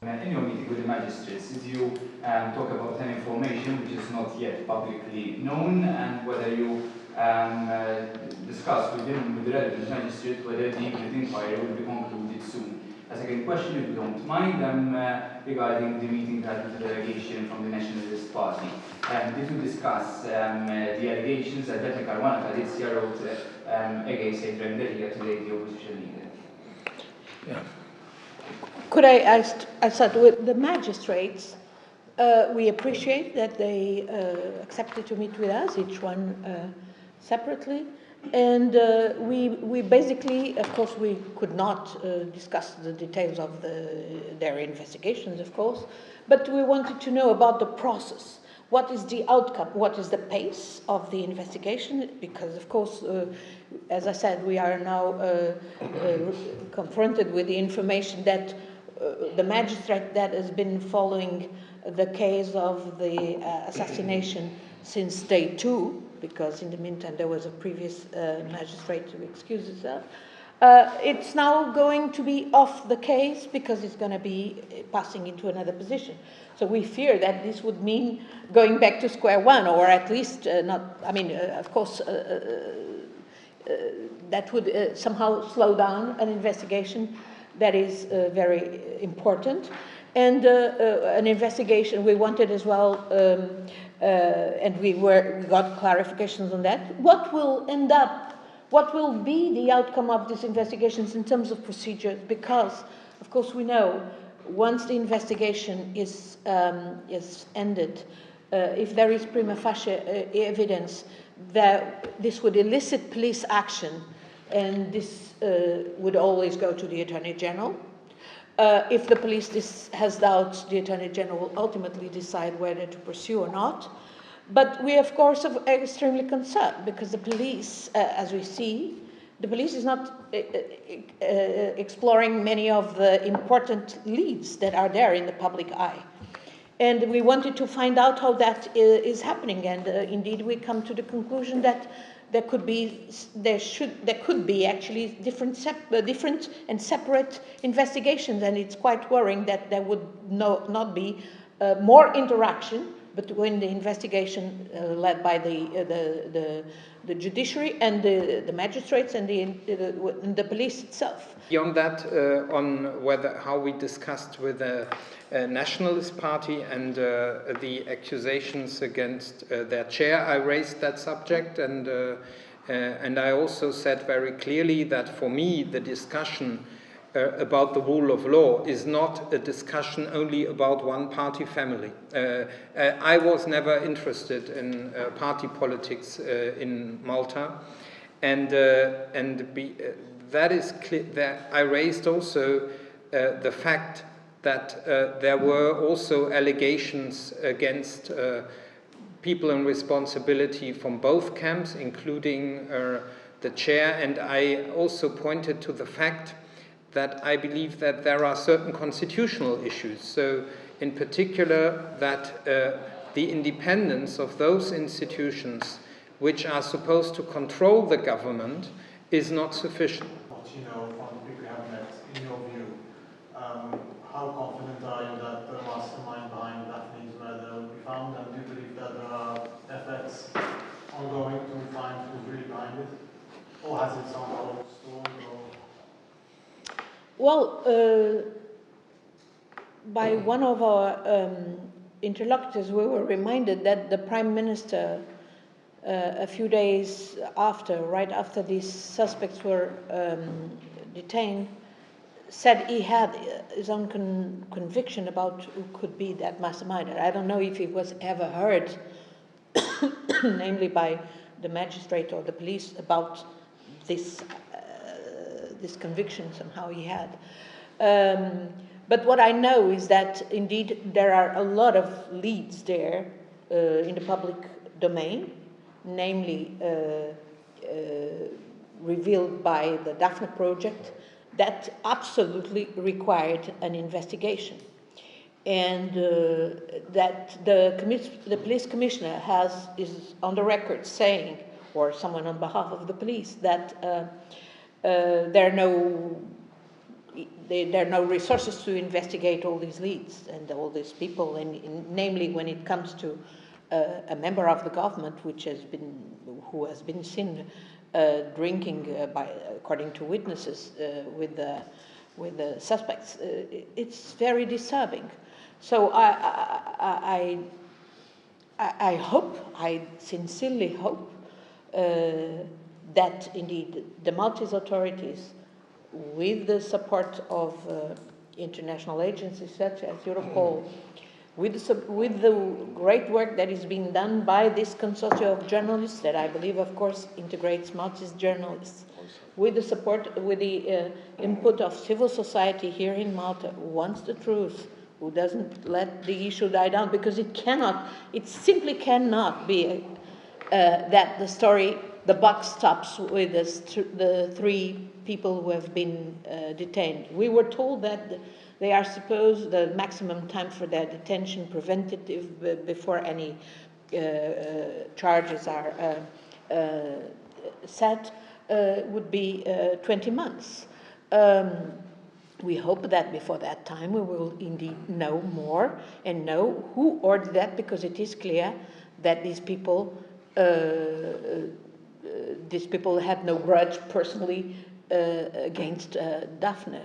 In your meeting with the magistrates, did you talk about any information which is not yet publicly known, and whether you discussed with the relevant magistrate whether the inquiry will be concluded soon? A second question, if you don't mind, regarding the meeting had with the delegation from the Nationalist Party. Did you discuss the allegations that Daphne Caruana Galizia wrote against Adrian Delia today, the opposition leader? Yeah. Could I start with the magistrates? We appreciate that they accepted to meet with us, each one separately. And we basically, of course, we could not discuss the details of their investigations, of course, but we wanted to know about the process. What is the outcome? What is the pace of the investigation? Because, of course, as I said, we are now confronted with the information that the magistrate that has been following the case of the assassination since day 2, because in the meantime there was a previous magistrate who excused himself, it's now going to be off the case because it's going to be passing into another position. So we fear that this would mean going back to square one, or at least not, I mean, of course, that would somehow slow down an investigation that is very important. And an investigation, we wanted as well, and we got clarifications on that. What will be the outcome of these investigations in terms of procedures? Because, of course, we know once the investigation is ended, if there is prima facie evidence that this would elicit police action, and this would always go to the Attorney General. If the police has doubts, the Attorney General will ultimately decide whether to pursue or not. But we, of course, are extremely concerned because the police, as we see, the police is not exploring many of the important leads that are there in the public eye. And we wanted to find out how that is happening. And indeed, we come to the conclusion that there could be actually different and separate investigations, and it's quite worrying that there would not be more interaction between the investigation led by the judiciary and the magistrates and the police itself. Beyond that, on how we discussed with the Nationalist Party and the accusations against their chair, I raised that subject, and I also said very clearly that for me the discussion about the rule of law is not a discussion only about one party family. I was never interested in party politics in Malta, and that is clear. That I raised also the fact that there were also allegations against people in responsibility from both camps, including the chair, and I also pointed to the fact that I believe that there are certain constitutional issues. So, in particular, that the independence of those institutions which are supposed to control the government is not sufficient. What you know from the people you have met, in your view, how confident are you that the mastermind behind Daphne's murder will be found, and do you believe that there are efforts ongoing to find who's really behind it? Or has it somehow stalled? Well, by one of our interlocutors, we were reminded that the Prime Minister, a few days after, right after these suspects were detained, said he had his own conviction about who could be that masterminder. I don't know if it was ever heard, namely by the magistrate or the police, about this conviction somehow he had. But what I know is that indeed there are a lot of leads there in the public domain, namely revealed by the Daphne project, that absolutely required an investigation. And that the police commissioner is on the record saying, or someone on behalf of the police, that there are no resources to investigate all these leads and all these people, and namely when it comes to a member of the government who has been seen drinking, according to witnesses, with the suspects. It's very disturbing. So I hope, I sincerely hope, that indeed the Maltese authorities, with the support of international agencies such as Europol, with the great work that is being done by this consortium of journalists that I believe, of course, integrates Maltese journalists, with the support, with the input of civil society here in Malta, who wants the truth, who doesn't let the issue die down, because it simply cannot be that the buck stops with the 3 people who have been detained. We were told that they are supposed, the maximum time for their detention, preventative, before any charges are set, would be 20 months. We hope that before that time we will indeed know more and know who ordered that, because it is clear that these people had no grudge personally against Daphne.